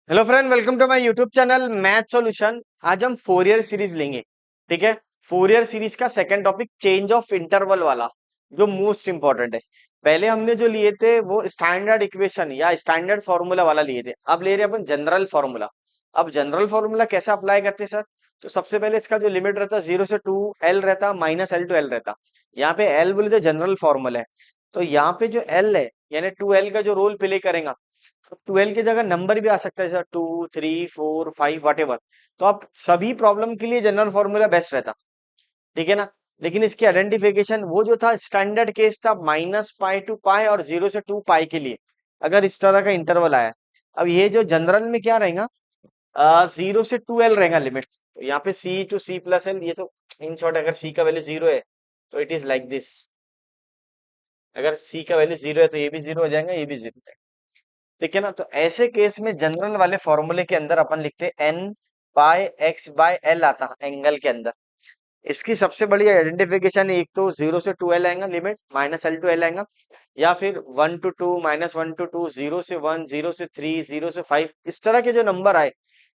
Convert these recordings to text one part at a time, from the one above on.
Hello friend, welcome to my YouTube channel math solution. आज हम Fourier series लेंगे। ठीक है। फोरियर सीरीज का second topic change of interval वाला, जो मोस्ट इंपॉर्टेंट है। पहले हमने जो लिए थे वो स्टैंडर्ड इक्वेशन या स्टैंडर्ड फॉर्मूला वाला लिए थे। अब ले रहे हैं अपन जनरल फॉर्मूला। अब जनरल फॉर्मूला कैसे अप्लाई करते हैं सर? तो सबसे पहले इसका जो लिमिट रहता है 0 से 2 L रहता, -L to L रहता। यहाँ पे L बोले तो जनरल फॉर्मूला है। तो यहाँ पे जो L है यानी 2L का जो रोल प्ले करेगा, तो 12 की जगह नंबर भी आ सकता है सर, 2, 3, 4, 5 वट एवर। तो आप सभी प्रॉब्लम के लिए जनरल फॉर्मूला बेस्ट रहता। ठीक है ना। लेकिन इसकी आइडेंटिफिकेशन वो जो था स्टैंडर्ड केस था -π to π और 0 से 2 π के लिए, अगर इस तरह का इंटरवल आया। अब ये जो जनरल में क्या रहेगा, 0 से 2L रहेगा लिमिट। तो यहाँ पे C to C+L, ये तो इन शॉर्ट अगर C का वैल्यू 0 है तो इट इज लाइक दिस। अगर C का वैल्यू 0 है तो ये भी 0 हो जाएगा, ये भी 0 हो जाएगा। ठीक है ना। तो ऐसे केस में जनरल वाले फॉर्मूले के अंदर अपन लिखते हैं N/X/L आता है एंगल के अंदर। इसकी सबसे बड़ी आइडेंटिफिकेशन एक तो 0 से 2L आएगा लिमिट, -L to L आएगा, या फिर 1 to 2, -1 to 2, 0 से 1, 0 से 3, 0 से 5, इस तरह के जो नंबर आए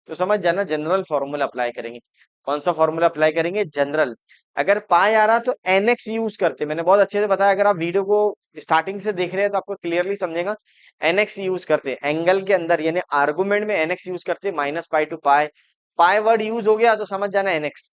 तो समझ जाना जनरल फॉर्मूला अप्लाई करेंगे। कौन सा फॉर्मूला अप्लाई करेंगे? जनरल। अगर पाई आ रहा तो NX यूज करते, मैंने बहुत अच्छे से बताया। अगर आप वीडियो को स्टार्टिंग से देख रहे हैं तो आपको क्लियरली समझेगा। NX यूज करते एंगल के अंदर, यानी आर्गुमेंट में NX यूज करते, -π to π। पाई वर्ड यूज हो गया तो समझ जाना NX।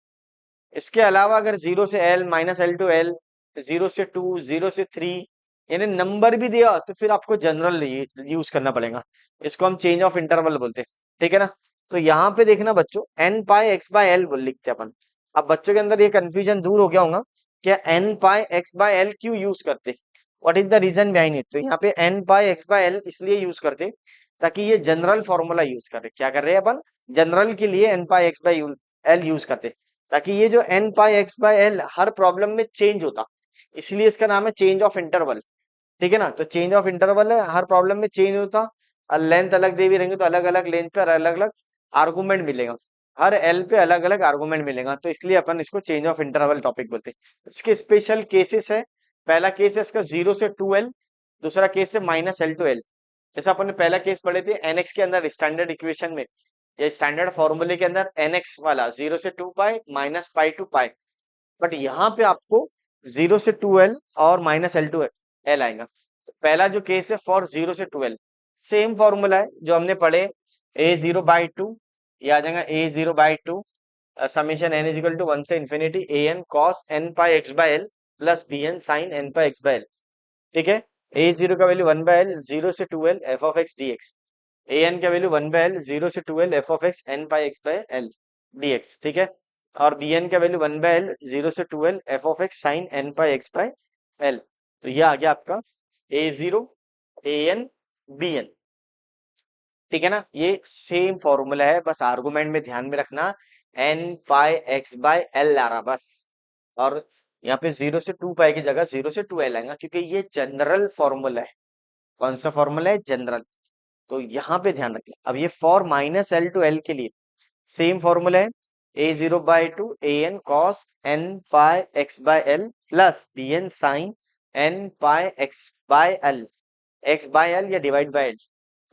इसके अलावा अगर 0 से L, -L to L, 0 से 2, 0 से 3, यानी नंबर भी दिया तो फिर आपको जनरल यूज करना पड़ेगा। इसको हम चेंज ऑफ इंटरवल बोलते हैं। ठीक है ना। तो यहाँ पे देखना बच्चों, N/X/L बोल लिखते हैं अपन। अब बच्चों के अंदर ये कंफ्यूजन दूर हो गया होगा, क्या N/X/L क्यों यूज करते? What is the reason behind it? तो यहाँ पे N/X/L इसलिए यूज करते ताकि ये जनरल फॉर्मूला यूज करे। क्या कर रहे हैं अपन? जनरल के लिए N/X/L यूज करते, ताकि ये जो N/X/L हर प्रॉब्लम में चेंज होता, इसलिए इसका नाम है चेंज ऑफ इंटरवल। ठीक है ना। तो चेंज ऑफ इंटरवल है, हर प्रॉब्लम में चेंज होता। और लेंथ अलग दे भी रहेंगे तो अलग अलग लेंथ पर अलग अलग आर्गूमेंट मिलेगा, हर एल पे अलग अलग आर्गूमेंट मिलेगा। तो इसलिए अपन इसको चेंज ऑफ इंटरवल टॉपिक बोलते हैं। इसके स्पेशल केसेस है। पहला केस है इसका 0 से 2L, दूसरा केस है -L to L। जैसा अपन ने पहला केस पढ़े थे NX के अंदर स्टैंडर्ड इक्वेशन में, या स्टैंडर्ड फॉर्मूले के अंदर NX वाला 0 से 2π, -π to π। बट यहाँ पे आपको 0 से 2L और -L to L आएगा। तो पहला जो केस है फॉर 0 से 2L, सेम फॉर्मूला है जो हमने पढ़े, A0/2, ये आ जाएगा A0/2 समीशन n = 1 से ∞ an cos n π/x/L plus bn sin n π/x/L। ठीक है। A0 का वैल्यू 1/L, 0 से 2L f(x) dx। an का वैल्यू 1/L, 0 से 2L f(x) n π/x/L dx। ठीक है। और bn का वैल्यू 1/L, 0 से 2L f(x) sin n π/x/L। तो ये आ गया आपका A0, an, bn। ठीक है ना। ये सेम फॉर्मूला है, बस आर्गुमेंट में ध्यान में रखना n/x/L आ रहा बस। और यहाँ पे 0 से 2π की जगह 0 से 2L आएगा, क्योंकि ये जनरल फॉर्मूला है। कौन सा फॉर्मूला है? जनरल। तो यहाँ पे ध्यान रखें। अब ये फॉर -L to L के लिए सेम फॉर्मूला है, A0/2 an cos n π/x/L plus bn sin n π/x/L, x/L या डिवाइड बाय L।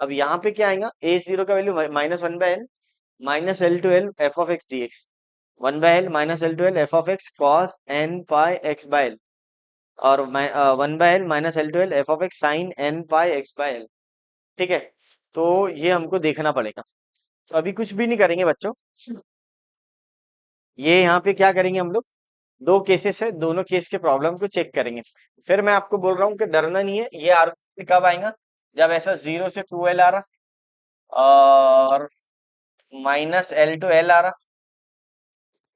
अब यहाँ पे क्या आएगा? A0 का value -1/L, -L to L f(x) dx, 1/L -L to L f(x) cos n π/x/L, और 1/L -L to L f(x) sin n π/x/L। ठीक है। तो ये हमको देखना पड़ेगा। तो अभी कुछ भी नहीं करेंगे बच्चों, ये यहाँ पे क्या करेंगे हम लोग, दो केसेस है, दोनों केस के प्रॉब्लम को चेक करेंगे। फिर मैं आपको बोल रहा हूँ कि डरना नहीं है। ये आर्गुमेंट कब आएगा? जब ऐसा 0 से 2L आ रहा और -L to L आ रहा।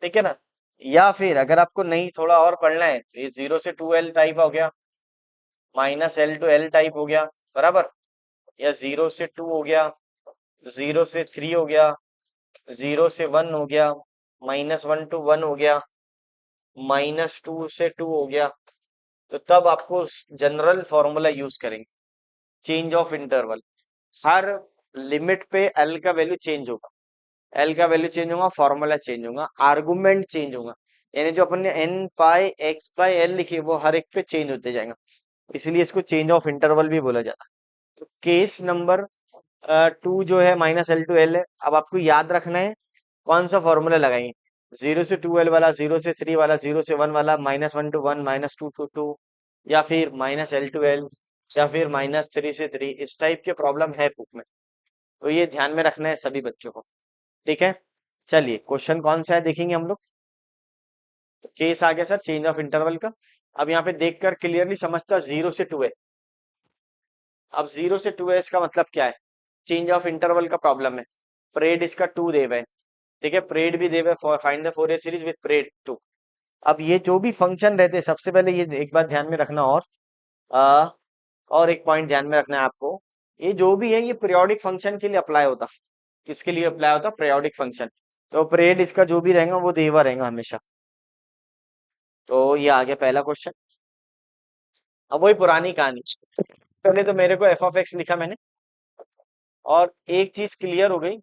ठीक है ना। या फिर अगर आपको नहीं थोड़ा और पढ़ना है तो ये 0 से 2L टाइप हो गया, -L to L टाइप हो गया, बराबर, या 0 से 2 हो गया, 0 से 3 हो गया, 0 से 1 हो गया, -1 to 1 हो गया, -2 से 2 हो गया। तो तब आपको जनरल फॉर्मूला यूज करेंगे, change of interval. Her limit पे एल का वैल्यू चेंज होगा, एल का वैल्यू चेंज होगा, फॉर्मूला चेंज होगा, आर्गुमेंट चेंज होगा। यानी जो अपन ने n/x/L लिखी है वो हर एक पे चेंज होते जाएगा, इसलिए इसको चेंज ऑफ इंटरवल भी बोला जाता है। तो केस नंबर टू जो है -L to L है। अब आपको याद रखना है कौन सा फॉर्मूला लगाएंगे। 0 से 2L वाला, 0 से 3 वाला, 0 से 1 वाला, -1 to 1, -2 to 2, या फिर -L to L, या फिर -3 से 3। इस टाइप के प्रॉब्लम है बुक में, तो ये ध्यान में रखना है सभी बच्चों को। ठीक है, चलिए क्वेश्चन कौन सा है देखेंगे हम लोग। तो केस आ गया सर चेंज ऑफ इंटरवल का। अब यहाँ पे देखकर क्लियरली समझता 0 से 2 है। अब 0 से 2 है इसका मतलब क्या है, चेंज ऑफ इंटरवल का प्रॉब्लम है। परेड इसका 2 देव है, ठीक है, परेड भी देव है, find the Fourier series with parade 2। अब ये जो भी फंक्शन रहते हैं, सबसे पहले ये एक बात ध्यान में रखना, आ, और एक पॉइंट ध्यान में रखना है आपको, ये जो भी है ये पीरियोडिक फंक्शन के लिए अप्लाई होता। किसके लिए अप्लाई होता, पीरियोडिक फंक्शन। तो परेड इसका जो भी रहेगा वो देवा रहेगा हमेशा। तो ये आ गया पहला क्वेश्चन। अब वही पुरानी कहानी, पहले तो मेरे को f(x) लिखा मैंने, और एक चीज क्लियर हो गई,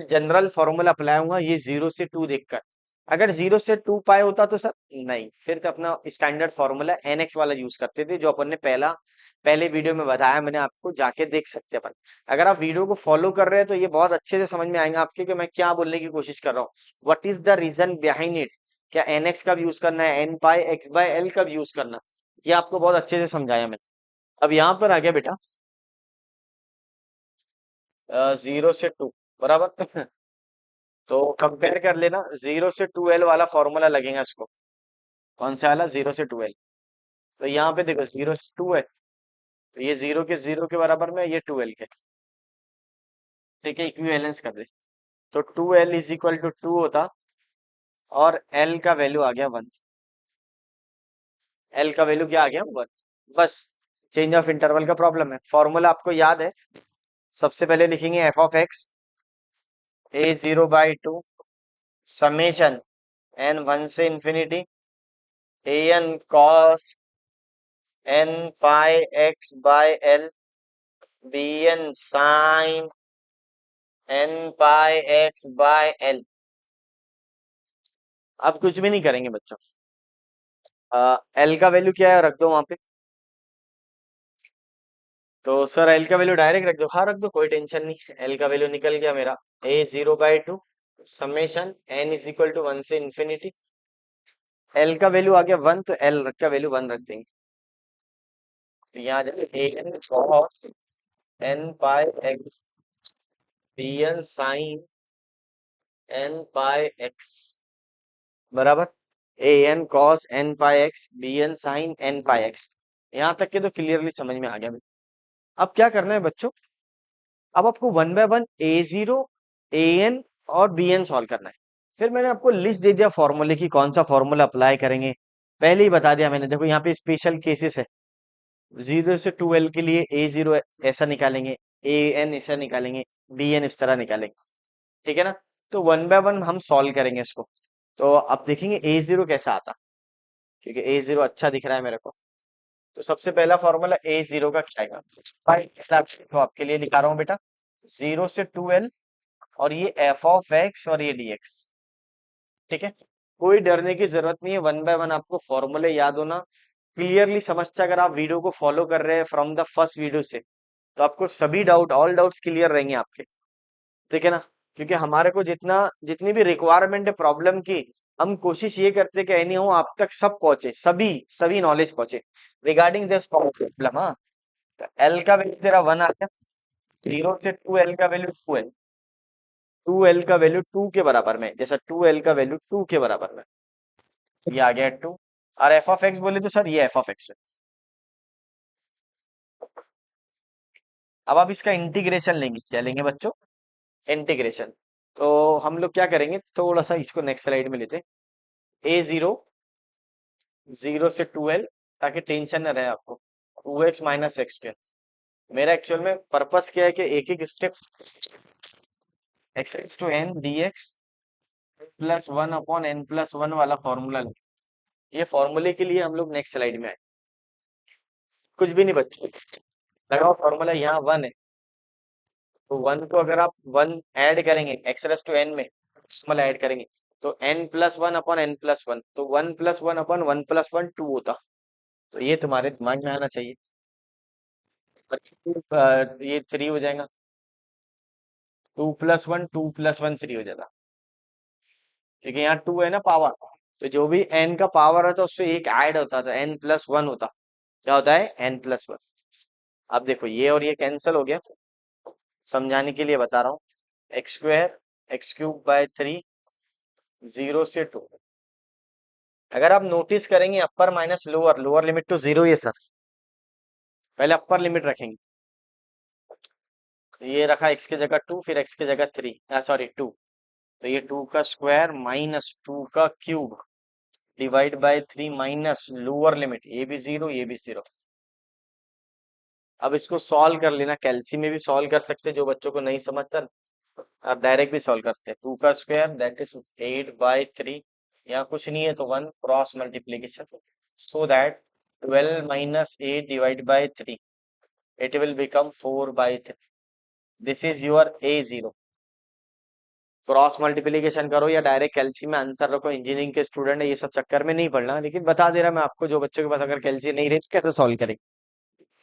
जनरल फॉर्मूला अप्लाई होगा ये 0 से 2 देखकर। अगर 0 से 2 पाए होता तो सर नहीं, फिर तो अपना स्टैंडर्ड फॉर्मूला NX वाला यूज करते थे, जो अपन ने पहले वीडियो में बताया, मैंने आपको जाके देख सकते हैं अपन। अगर आप वीडियो को फॉलो कर रहे हैं तो ये बहुत अच्छे से समझ में आएगा आपके कि मैं क्या बोलने की कोशिश कर रहा हूँ, what is the reason behind it. क्या NX कब यूज करना है, n π(x/L) कब यूज करना, ये आपको बहुत अच्छे से समझाया मैंने। अब यहाँ पर आ गया बेटा 0 से 2, बराबर। तो कंपेयर कर लेना, 0 से 2L वाला फॉर्मूला लगेगा इसको। कौन सा वाला, 0 से 2L। तो यहाँ पे देखो 0 से 2 है, तो ये 0 के 0 के बराबर में, ये 2L के, ठीक है, इक्विवेलेंस कर दे। तो 2L = 2 होता, और L का वैल्यू आ गया 1। L का वैल्यू क्या आ गया, 1। बस, चेंज ऑफ इंटरवल का प्रॉब्लम है, फॉर्मूला आपको याद है। सबसे पहले लिखेंगे f(x) a0/2 समेशन n 1 से infinity an cos n π(x/L) bn sin n π(x/L). अब कुछ भी नहीं करेंगे बच्चों, L का वैल्यू क्या है रख दो वहां पे। तो सर L का वैल्यू डायरेक्ट रख दो, हाँ रख दो, कोई टेंशन नहीं। L का वैल्यू निकल गया मेरा a0/2 समेशन n = 1 से इंफिनिटी। L का वैल्यू आ गया 1, तो L का वैल्यू 1 रख देंगे। तो यहाँ जाए an cos n π(x) bn sin n π(x) बराबर an cos n π(x) bn sin n π(x). यहाँ तक के तो क्लियरली समझ में आ गया। अब क्या करना है बच्चों, अब आपको 1/1 a0 an और bn सॉल्व करना है। फिर मैंने आपको लिस्ट दे दिया फॉर्मूले की, कौन सा फॉर्मूला अप्लाई करेंगे पहले ही बता दिया मैंने। देखो यहाँ पे स्पेशल केसेस है, 0 से 2L के लिए a0 ऐसा निकालेंगे, an ऐसा निकालेंगे, bn इस तरह निकालेंगे, ठीक है ना। तो 1/1 हम सॉल्व करेंगे इसको। तो अब देखेंगे a0 कैसा आता, क्योंकि a0 अच्छा दिख रहा है मेरे को। तो सबसे पहला फॉर्मूला a0 का क्या आएगा भाई, तो आपके लिए निकाल रहा हूँ बेटा, 0 से 2L, और ये f(x) और ये dx, ठीक है। कोई डरने की जरूरत नहीं है, 1/1 आपको फॉर्मूले याद होना क्लियरली समझते। अगर आप वीडियो को फॉलो कर रहे हैं फ्रॉम द फर्स्ट वीडियो से, तो आपको सभी डाउट, ऑल डाउट्स क्लियर रहेंगे आपके, ठीक है ना। क्योंकि हमारे को जितनी भी रिक्वायरमेंट है प्रॉब्लम की, हम कोशिश ये करते हैं कि एनी हो आप तक सब पहुंचे, सभी सभी नॉलेज पहुंचे रिगार्डिंग दिस प्रॉब्लम। हाँ, तो एल का वैल्यू तेरा 1 आ गया, 0 से 2L का वैल्यू 2 है, 2L का वैल्यू 2 के बराबर में, जैसा 2L का वैल्यू 2 के बराबर में, ये आ गया 2। और f(x) बोले तो सर ये f(x) है। अब आप इसका इंटीग्रेशन लेंगे, क्या लेंगे बच्चों, इंटीग्रेशन। तो हम लोग क्या करेंगे, थोड़ा सा इसको नेक्स्ट स्लाइड में लेते हैं। a0 0 से 2L, ताकि टेंशन न रहे आपको, 2x - x²। मेरा एक्चुअल में पर्पस क्या है कि एक एक स्टेप्स x(n) dx +1/n+1 वाला फॉर्मूला, ये फॉर्मूले के लिए हम लोग नेक्स्ट स्लाइड में आए। कुछ भी नहीं बच्चों, लगाओ फॉर्मूला, यहाँ 1 है, तो 1 को अगर आप 1 ऐड करेंगे x(n) में, फॉर्मूला ऐड करेंगे, तो n+1/n+1, तो 1+1/1+1 2 होता। तो ये तुम्हारे दिमाग में आना चाहिए। और ये 3 हो जाएगा, 2+1 2+1 3 हो जाता, क्योंकि यहाँ 2 है ना पावर। तो जो भी n का पावर होता है उससे एक ऐड होता था, n+1 होता। क्या होता है? n+1। अब देखो ये और ये कैंसिल हो गया, समझाने के लिए बता रहा हूँ। x² x³/3, 0 से 2। अगर आप नोटिस करेंगे upper minus lower, lower limit to 0 ही है सर। पहले अपर लिमिट रखेंगे, तो ये रखा x की जगह 2, फिर x की जगह 3, सॉरी 2। तो ये 2 का स्क्वायर माइनस 2 का cube divide by 3 minus lower limit, ये भी 0 ये भी 0। अब इसको सॉल्व कर लेना, कैलसी में भी सॉल्व कर सकते हैं, जो बच्चों को नहीं समझता आप डायरेक्ट भी सॉल्व करते हैं। 2 का स्क्वायर दैट इज 8/3, यहाँ कुछ नहीं है तो 1 cross multiplication, so that 12 minus 8 divide by 3, it will become 4/3। This is your A0। Cross multiplication करो या डायरेक्ट कैलसी में आंसर रखो, इंजीनियरिंग के स्टूडेंट है, ये सब चक्कर में नहीं पड़ना, लेकिन बता दे रहा मैं आपको, जो बच्चों के पास अगर कैलसी नहीं रही कैसे सॉल्व करेंगे।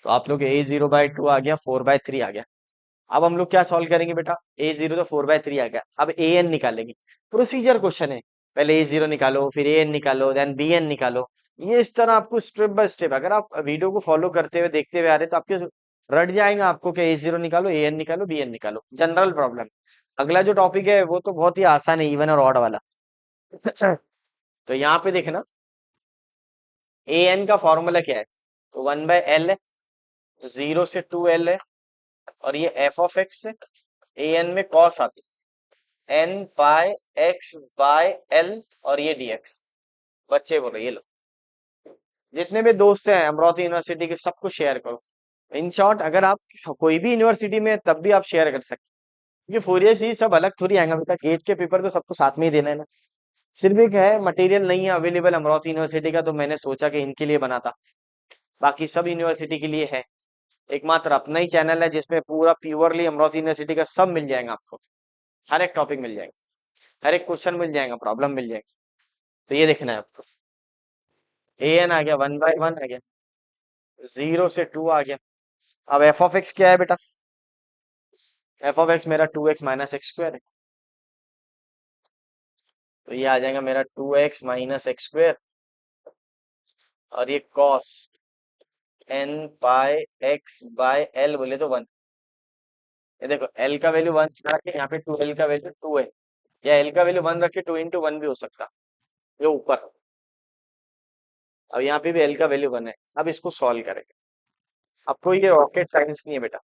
तो आप लोग A0/2 आ गया, 4/3 आ गया। अब हम लोग क्या सॉल्व करेंगे बेटा? A0 तो 4/3 आ गया, अब an निकालेंगे। प्रोसीजर क्वेश्चन है, पहले A0 निकालो, फिर an निकालो, देन bn निकालो। ये इस तरह आपको स्टेप बाय स्टेप, अगर आप वीडियो को फॉलो करते हुए देखते हुए आ रहे तो आपके रट जाएगा आपको कि A0 निकालो, an निकालो, bn निकालो, जनरल प्रॉब्लम। अगला जो टॉपिक है वो तो बहुत ही आसान है, इवन और ऑड वाला। तो यहाँ पे देखना, an का फॉर्मूला क्या है? तो 1/l है, 0 से 2l है, और ये f ऑफ x है। an में cos आती है, n π x/l, और ये dx। बच्चे बोलो, ये लो, जितने भी दोस्त हैं अमरावती यूनिवर्सिटी के सबको शेयर करो। इन शॉर्ट, अगर आप कोई भी यूनिवर्सिटी में तब भी आप शेयर कर सकते हैं, क्योंकि फोरियर सीरीज सब अलग थोड़ी आएंगे बेटा, गेट के पेपर तो सबको साथ में ही देना है ना। सिर्फ एक है, मटेरियल नहीं है अवेलेबल अमरावती यूनिवर्सिटी का, तो मैंने सोचा कि इनके लिए बनाता, बाकी सब यूनिवर्सिटी के लिए है। एकमात्र अपना ही चैनल है जिसमें पूरा प्योरली अमरावती यूनिवर्सिटी का सब मिल जाएगा आपको, हर एक टॉपिक मिल जाएगा, हर एक क्वेश्चन मिल जाएगा, प्रॉब्लम मिल जाएगी। तो ये देखना है आपको, an आ गया, 1/1 आ गया, 0 से 2 आ गया। अब f ऑफ x क्या है बेटा? f ऑफ x मेरा 2x माइनस x² है, तो ये आ जाएगा मेरा 2x माइनस x², और ये cos n π x/l बोले तो 1। ये देखो l का वैल्यू 1 रखे, यहाँ पे 2l का वैल्यू 2 है, या l का वैल्यू 1 रखे, 2 × 1 भी हो सकता, ये ऊपर। अब यहाँ पे भी l का वैल्यू 1 है। अब इसको सॉल्व करेंगे, अब कोई ये रॉकेट साइंस नहीं है बेटा।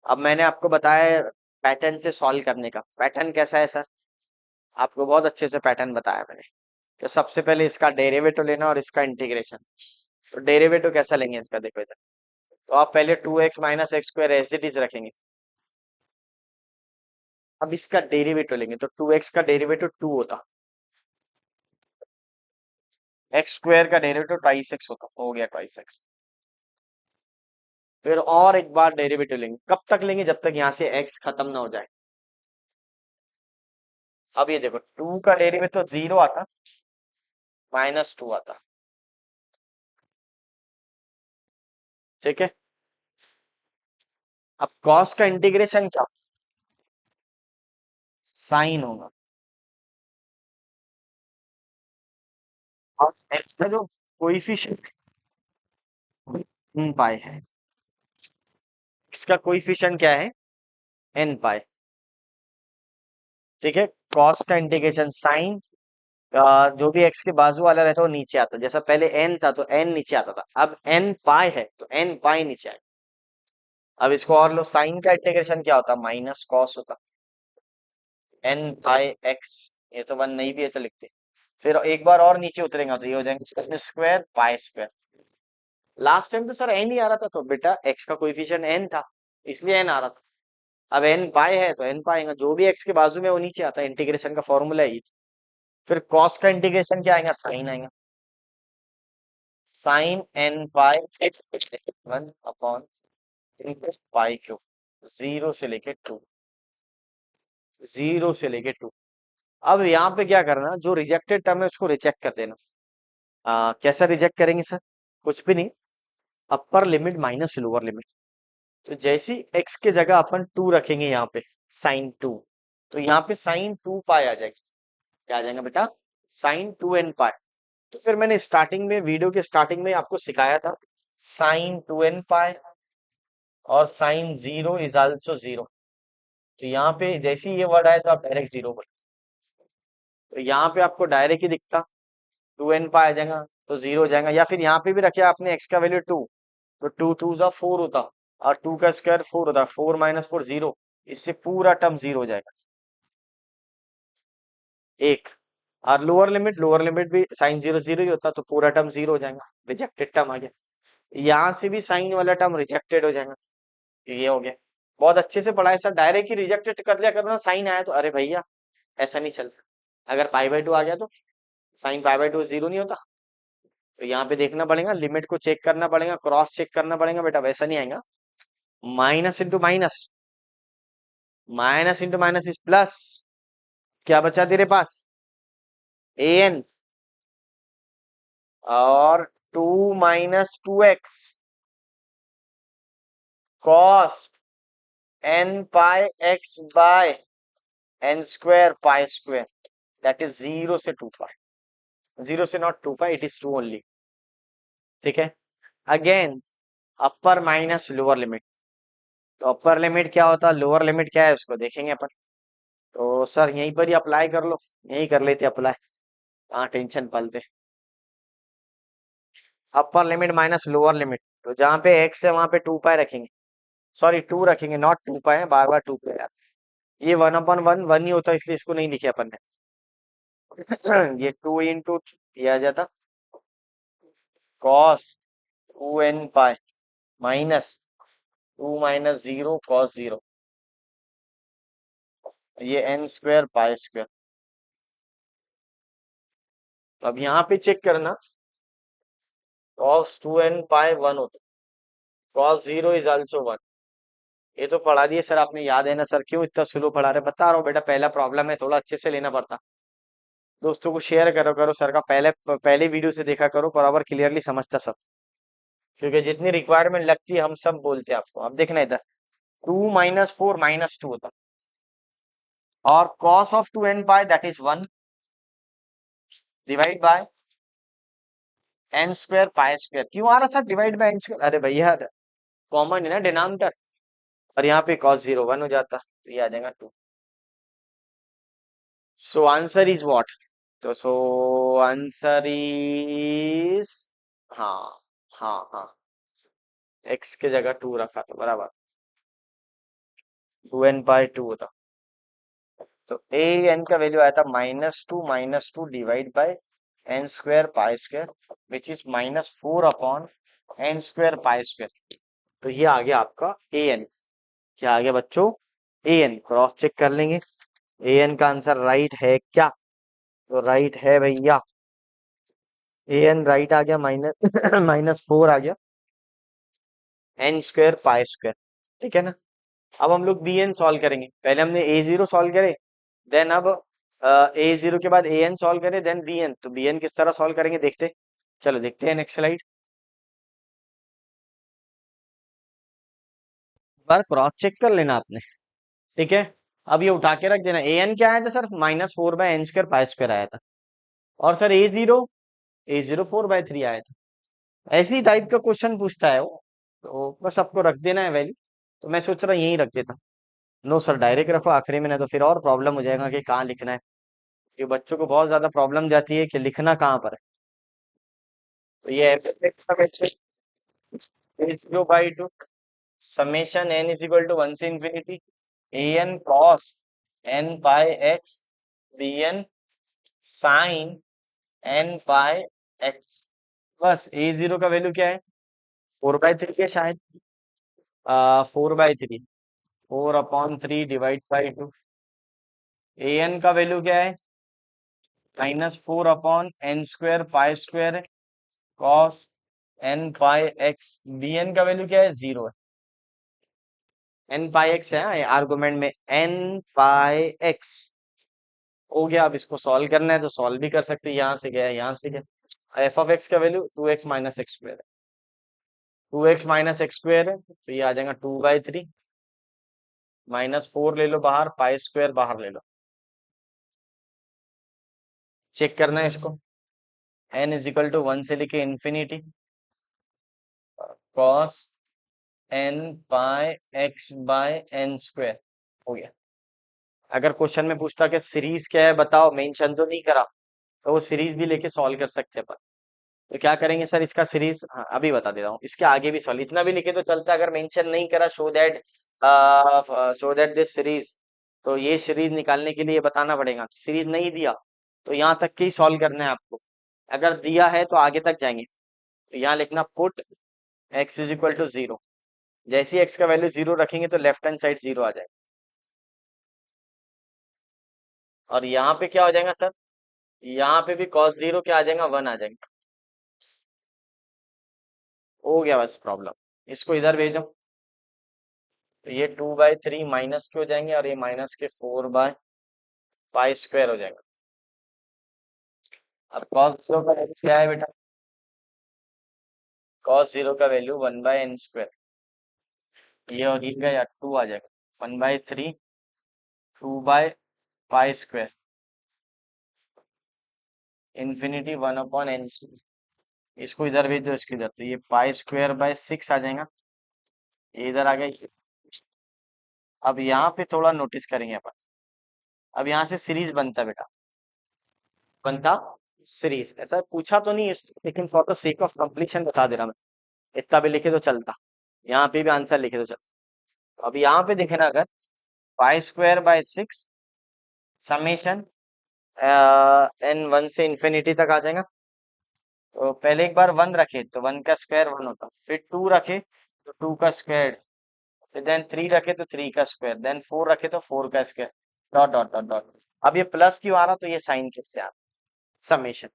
अब मैंने आपको बताया पैटर्न से सॉल्व करने का, पैटर्न कैसा है सर? आपको बहुत अच्छे से पैटर्न बताया मैंने, तो सबसे पहले इसका डेरिवेटिव लेना और इसका इंटीग्रेशन। तो डेरिवेटिव कैसा लेंगे इसका, देखो इधर, तो आप पहले 2x minus x² as it is रखेंगे। अब इसका डेरिवेटिव लेंगे, तो 2x का डेरिवेटिव 2 होता, x² का डेरिवेटिव 2x होता, हो गया 2x। फिर और एक बार डेरिवेटिव लेंगे, कब तक लेंगे? जब तक यहाँ से x खत्म ना हो जाए। अब ये देखो, 2 का डेरिवेटिव 0 आता, -2 आता, ठीक है। अब cos का इंटीग्रेशन क्या? साइन होगा। और x का जो कोइफिशिएंट पाई है, इसका कोइफिशिएंट क्या है? n π, ठीक है। cos का इंटीग्रेशन साइन, जो भी x के बाजू वाला रहता है वो नीचे आता, जैसा पहले n था तो n नीचे आता था, अब n π है तो n π नीचे आएगा। अब इसको और लो, साइन का इंटीग्रेशन क्या होता? माइनस कॉस होता, n/x। ये तो 1 नहीं भी है तो लिखते, फिर एक बार और नीचे उतरेगा तो ये हो जाएगा sin²π²। लास्ट टाइम तो सर n ही आ रहा था, तो बेटा x का कोएफिशिएंट n था, इसलिए n आ रहा था। अब n π है तो n π आएगा, जो भी x के बाजू में वो नीचे आता है, इंटीग्रेशन का फॉर्मूला है ये। फिर cos का इंटीग्रेशन क्या आएगा? साइन आएगा, साइन n π 1/π³, 0 से लेके 2, 0 से लेके 2। अब यहाँ पे क्या करना, जो रिजेक्टेड टर्म है उसको रिजेक्ट कर देना। कैसा रिजेक्ट करेंगे सर? कुछ भी नहीं, upper limit minus lower limit, तो जैसी x के जगह अपन 2 रखेंगे यहाँ पे साइन 2, तो यहाँ पे साइन 2 पाई आ जाएगी। क्या आ जाएगा बेटा? साइन 2n पाई। तो फिर मैंने स्टार्टिंग में, वीडियो के स्टार्टिंग में आपको सिखाया था साइन 2n पाई और साइन 0 इज आल्सो 0। तो यहाँ पे जैसे ही ये वर्ड आया तो आप डायरेक्ट 0 बोले, तो यहाँ पे आपको डायरेक्ट ही दिखता 2n पाई आ जाएगा, तो 0 हो जाएगा। या फिर यहाँ पे भी रखे आपने x का वैल्यू 2, तो 2 2 जा 4 होता, और 2 का स्क्वायर 4 होता, 4 माइनस 4 0, इससे पूरा टर्म 0 हो जाएगा एक। और लोअर लिमिट भी साइन 0 0 ही होता, तो पूरा टर्म 0 हो जाएगा, रिजेक्टेड टर्म आ गया। यहाँ से भी साइन वाला टर्म रिजेक्टेड हो जाएगा, ये हो गया। बहुत अच्छे से पढ़ा है सर, डायरेक्ट ही रिजेक्टेड कर लिया करो ना, साइन आया तो अरे भैया ऐसा नहीं चलता। अगर पाई बाई 2 आ गया तो साइन पाई बाई 2 0 नहीं होता। तो यहाँ पे देखना पड़ेगा, लिमिट को चेक करना पड़ेगा, क्रॉस चेक करना पड़ेगा बेटा, वैसा नहीं आएगा। Minus into minus, minus into minus is plus, क्या बचा तेरे पास? an, और 2 minus 2x cos n pi x by n square pi square, that is 0 से 2 पाई, 0 से not 2 pi, it is 2 only. ठीक है। Again upper minus lower limit, तो अपर लिमिट क्या होता है, लोअर लिमिट क्या है, उसको देखेंगे अपन। तो सर यहीं पर ही अप्लाई कर लो, यहीं कर लेते अप्लाई, हाँ टेंशन पालते। Upper limit minus lower limit, तो जहाँ पे x है वहां पे 2 पाई रखेंगे, सॉरी 2 रखेंगे, नॉट 2 पाई है, बार बार 2 पाई यार, ये 1/1 1 ही होता है, इसलिए इसको नहीं लिखे अपन ने। ये 2 इंटू दिया जाता cos 2n pi minus 2 minus 0 cos 0, ये n स्क्वायर पाई स्क्वायर। तो अब यहाँ पे चेक करना, कॉस 2n पाई 1 होता, कॉस 0 इज आल्सो 1। ये तो पढ़ा दिए सर आपने, याद है ना सर, क्यों इतना स्लो पढ़ा रहे, बता रहा हूँ बेटा, पहला प्रॉब्लम है, थोड़ा अच्छे से लेना पड़ता। दोस्तों को शेयर करो करो सर का, पहले वीडियो से देखा करो, बराबर क्लियरली समझता सब, क्योंकि जितनी रिक्वायरमेंट लगती है हम सब बोलते हैं आपको। अब देखना इधर, 2 माइनस 4 माइनस 2 होता, और cos of 2n pi that is 1 divide by n square pi square. क्यों आ रहा sir divide by n square? अरे भैया कॉमन है ना डिनोमिनेटर, और यहाँ पे cos 0 1 हो जाता, तो ये आ जाएगा 2। So answer is what? तो सो आंसर इज, हाँ हाँ हाँ, x के जगह 2 रखा था बराबर, 2n बाय 2 होता। तो ए एन का वैल्यू आया था -2 divide by n square pi square, which is -4 upon n square pi square. तो ये आ गया आपका ए एन। क्या आ गया बच्चों? A N. क्रॉस चेक कर लेंगे, ए एन का आंसर राइट है क्या? तो राइट है भैया, ए एन राइट आ गया, माइनस -4 आ गया n स्क्वायर पाई स्क्वायर। ठीक है ना। अब हम लोग बी एन सॉल्व करेंगे, पहले हमने ए जीरो सॉल्व करे, देन अब ए जीरो के बाद ए एन सॉल्व करे, देन बी एन। तो बी एन किस तरह सॉल्व करेंगे देखते, चलो देखते हैं नेक्स्ट स्लाइड। बार क्रॉस चेक कर लेना आपने। ठीक है। अब ये उठा के रख देना, ए एन क्या आया था sir, -4 by n square pi square आया था, और सर ए जीरो 4/3 आया था। ऐसी टाइप का क्वेश्चन पूछता है वो, तो बस आपको रख देना है वैल्यू। तो मैं सोच रहा यहीं रख देता। नो सर डायरेक्ट रखो आखिरी में, ना तो फिर और प्रॉब्लम हो जाएगा कि कहाँ लिखना है। ये बच्चों को बहुत ज्यादा प्रॉब्लम जाती है कि लिखना कहाँ पर है। तो ये f(x)/2 summation n is equal to 1 से infinity a n cos n pi x b n sine n pi x। बस ए जीरो का वैल्यू क्या है, 4/3 है शायद, 4/3, 4/3 डिवाइड बाई 2। ए एन का वैल्यू क्या है, -4/n² पाई स्क्वायर है, cos n pi x। B N का वैल्यू क्या है, 0 है, n पाई x है आर्गुमेंट में, n पाई x हो गया। अब इसको सॉल्व करना है तो सॉल्व भी कर सकते हैं, यहाँ से गया यहाँ से गया। एफ ऑफ एक्स का value 2x minus x square है। 2x माइनस एक्स स्क्वायर है तो ये आ जाएगा 2/3 -4 ले लो बाहर, पाई स्क्वायर बाहर ले लो। चेक करना है इसको। n इज इक्वल टू 1 से लेके infinity cos n pi x bye N square हो गया। अगर क्वेश्चन में पूछता कि सीरीज क्या है बताओ, मेंशन तो नहीं करा, तो वो सीरीज भी लेके सॉल्व कर सकते हैं अपन। तो क्या करेंगे सर, इसका सीरीज, हाँ अभी बता दे रहा हूँ, इसके आगे भी सॉल्व, इतना भी लिखे तो चलता है, अगर मेंशन नहीं करा शो दैट दिस सीरीज, तो ये सीरीज निकालने के लिए बताना पड़ेगा। तो सीरीज नहीं दिया तो यहाँ तक के ही सॉल्व करना है आपको, अगर दिया है तो आगे तक जाएंगे। तो यहाँ लिखना put x is equal to 0, जैसे ही x का वैल्यू 0 रखेंगे तो लेफ्ट हैंड साइड 0 आ जाएगा। और यहाँ पे क्या हो जाएगा सर, यहाँ पे भी cos 0 क्या आ जाएगा, 1 आ जाएगा। हो गया बस प्रॉब्लम, इसको इधर भेजो। तो ये 2/3 माइनस के हो जाएंगे और ये माइनस के 4/पाई स्क्वायर हो जाएगा। अब cos 0 का वैल्यू क्या है बेटा, cos 0 का वैल्यू 1/n², ये और ये गया 2 आ जाएगा, 1/3 2/पाई स्क्वायर इन्फिनिटी 1/n। इसको इधर भेज दो, इसके इधर, तो ये पाई स्क्वायर बाय 6 आ जाएगा, ये इधर आ गया। अब यहाँ पे थोड़ा नोटिस करेंगे अपन, अब यहाँ से सीरीज बनता बेटा, बनता सीरीज, ऐसा पूछा तो नहीं है, लेकिन for the sake of completion बता दे रहा मैं, इतना भी लिखे तो चलता, यहाँ पे भी आंसर लिखे तो चलता। तो अब यहाँ पे देखे ना, अगर pi square by 6 summation n 1 से इन्फिनिटी तक आ जाएगा। तो पहले एक बार 1 रखे तो 1 का स्क्वायर 1 होता, फिर 2 रखे तो 2 का स्क्वायर, फिर देन 3 रखे तो 3 का स्क्वायर, देन 4 रखे तो 4 का square, dot dot dot dot. अब ये प्लस क्यों आ रहा, तो ये साइन किससे आ रहा, समेशन,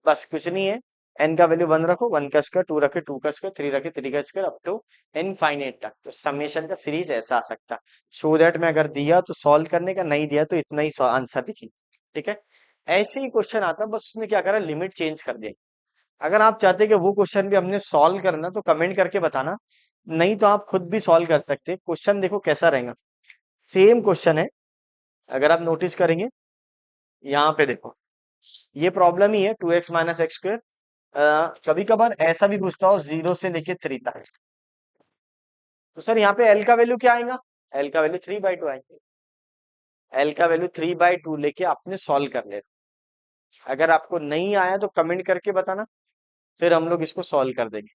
बस कुछ नहीं है। n का वैल्यू 1 रखो, 1 का स्क्वायर, 2 रखे 2 का स्क्वायर, 3 रखे 3 का स्क्वायर, अप टू इनफाइनाइट तक। तो समेशन का सीरीज ऐसा आ सकता है। सो दैट में अगर दिया तो सॉल्व करने का, नहीं दिया तो इतना ही आंसर लिखिए, ठीक है। ऐसे ही क्वेश्चन आता है, बस उसमें क्या करा, लिमिट चेंज कर दिया। अगर आप चाहते हैं कि वो क्वेश्चन भी हमने सॉल्व करना, तो कमेंट करके बताना, नहीं तो आप खुद भी सॉल्व कर सकते हैं। क्वेश्चन देखो कैसा रहेगा, सेम क्वेश्चन है, अगर आप नोटिस करेंगे यहाँ पे देखो, ये प्रॉब्लम ही है 2x माइनस एक्स स्क्वायर। कभी कभार ऐसा भी पूछता हो 0 से लेके 3 तक, तो सर यहाँ पे एल का वैल्यू क्या आएगा, एल का वैल्यू 3/2 आएगा, एल का वैल्यू 3/2 लेके आपने सॉल्व कर लेना। अगर आपको नहीं आया तो कमेंट करके बताना, फिर हम लोग इसको सॉल्व कर देंगे,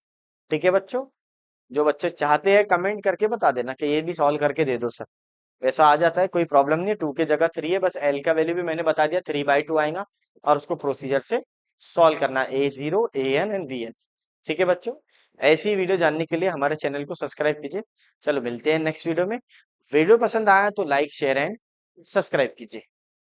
ठीक है बच्चों। जो बच्चे चाहते हैं कमेंट करके बता देना कि ये भी सॉल्व करके दे दो सर, वैसा आ जाता है, कोई प्रॉब्लम नहीं है। 2 की जगह 3 है, बस एल का वैल्यू भी मैंने बता दिया 3/2 आएगा, और उसको प्रोसीजर से सॉल्व करना, A0 AN एंड BN, ठीक है बच्चों। ऐसी वीडियो जानने के लिए हमारे चैनल को सब्सक्राइब कीजिए। चलो मिलते हैं नेक्स्ट वीडियो में। वीडियो पसंद आया तो लाइक शेयर एंड सब्सक्राइब कीजिए।